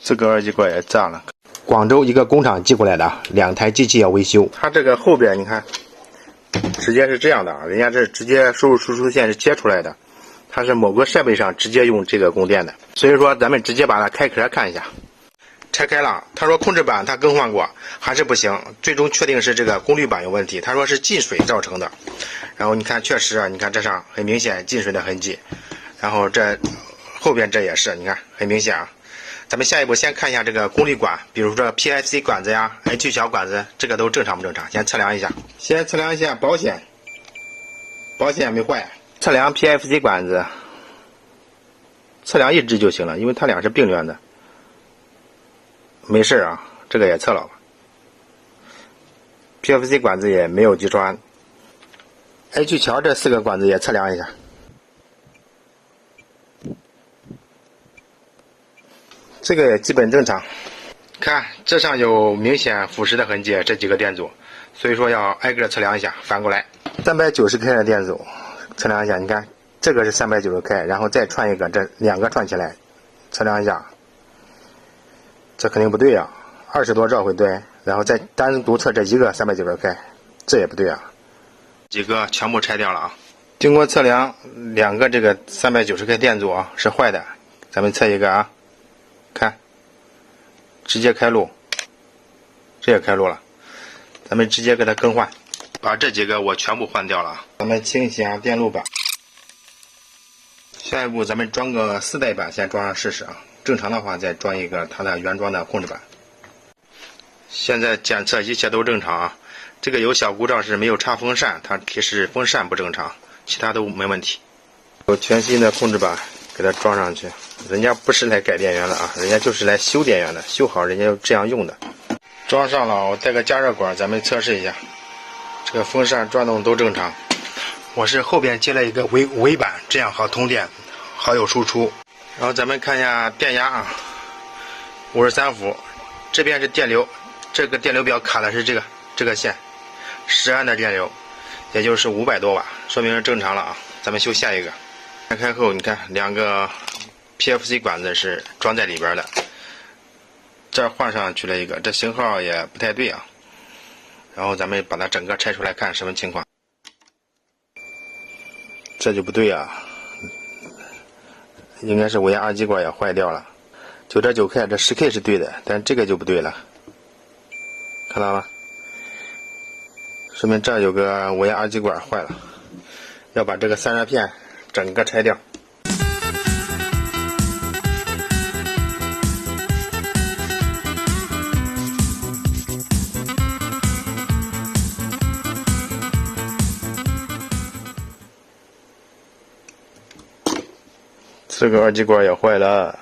这个二极管也炸了。广州一个工厂寄过来的，2台机器要维修。它这个后边你看，直接是这样的啊，人家这直接输入输出线是接出来的，它是某个设备上直接用这个供电的。所以说咱们直接把它开壳看一下。拆开了，他说控制板他更换过，还是不行，最终确定是这个功率板有问题。他说是进水造成的。然后你看，确实啊，你看这上很明显进水的痕迹，然后这后边这也是，你看很明显啊。咱们下一步先看一下这个功率管，比如说 PFC 管子呀、H 小管子，这个都正常不正常？先测量一下，先测量一下保险，保险没坏。测量 PFC 管子，测量一只就行了，因为它俩是并联的。没事啊，这个也测了吧。PFC 管子也没有击穿。H 桥这4个管子也测量一下。这个也基本正常。看这上有明显腐蚀的痕迹，这几个电阻，所以说要挨个测量一下。反过来，390K 的电阻，测量一下。你看这个是390K，然后再串一个，这2个串起来，测量一下。这肯定不对啊，20多兆会对，然后再单独测这一个390K，这也不对啊。几个全部拆掉了啊。经过测量，2个这个390K 电阻啊是坏的，咱们测一个啊，看，直接开路，这也开路了，咱们直接给它更换，把这几个我全部换掉了啊。咱们清一下电路板，下一步咱们装个4代板，先装上试试啊。正常的话，再装一个它的原装的控制板。现在检测一切都正常啊，这个有小故障是没有插风扇，它提示风扇不正常，其他都没问题。有全新的控制板给它装上去，人家不是来改电源的啊，人家就是来修电源的，修好人家就这样用的。装上了，我带个加热管，咱们测试一下，这个风扇转动都正常。我是后边接了一个尾板，这样好通电，好有输出。然后咱们看一下电压啊，53伏，这边是电流，这个电流表卡的是这个线，10安的电流，也就是500多瓦，说明是正常了啊。咱们修下一个，拆开后你看2个 PFC 管子是装在里边的，这儿换上去了一个，这型号也不太对啊。然后咱们把它整个拆出来看什么情况，这就不对啊。应该是无压二极管也坏掉了，就这9K， 这10K 是对的，但这个就不对了，看到吗？说明这有个无压二极管坏了，要把这个散热片整个拆掉。这个二极管也坏了，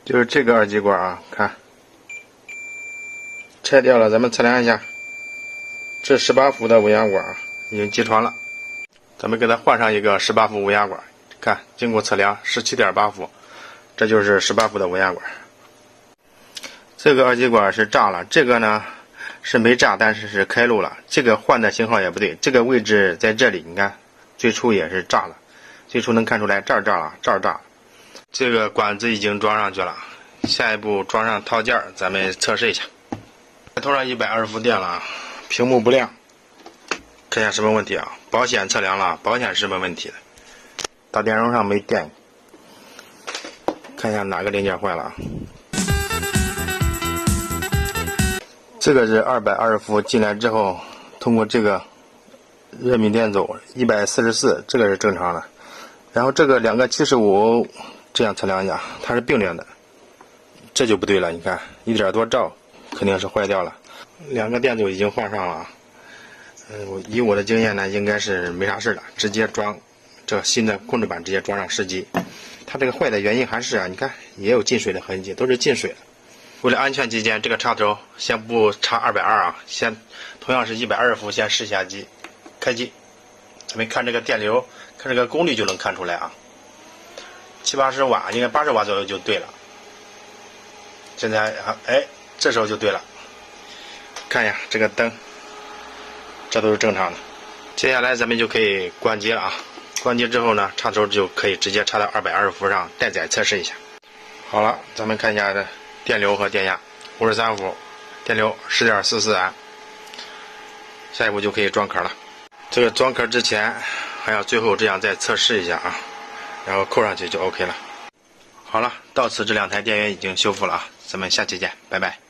就是这个二极管啊，看，拆掉了，咱们测量一下，这18伏的无压管已经击穿了，咱们给它换上一个18伏无压管，看，经过测量 17.8 伏，这就是18伏的无压管。这个二极管是炸了，这个呢是没炸，但是是开路了，这个换的型号也不对，这个位置在这里，你看。最初也是炸了，最初能看出来这儿炸了，这儿炸了。这个管子已经装上去了，下一步装上套件，咱们测试一下。头上120伏电了，屏幕不亮，看一下什么问题啊？保险测量了，保险是没问题的。大电容上没电，看一下哪个零件坏了啊？这个是220伏进来之后，通过这个。热敏电阻144，这个是正常的。然后这个2个75，这样测量一下，它是并联的，这就不对了。你看1点多兆，肯定是坏掉了。2个电阻已经换上了。以我的经验呢，应该是没啥事的，直接装这新的控制板，直接装上试机。它这个坏的原因还是啊，你看也有进水的痕迹，都是进水的。为了安全起见，这个插头先不插220啊，先同样是120伏，先试下机。开机，咱们看这个电流，看这个功率就能看出来啊，70-80瓦，应该80瓦左右就对了。现在哎，这时候就对了。看一下这个灯，这都是正常的。接下来咱们就可以关机了啊。关机之后呢，插头就可以直接插到220伏上待载测试一下。好了，咱们看一下这电流和电压，53伏，电流10.44安。下一步就可以装壳了。这个装壳之前还要最后这样再测试一下啊，然后扣上去就 OK 了。好了，到此这2台电源已经修复了啊，咱们下期见，拜拜。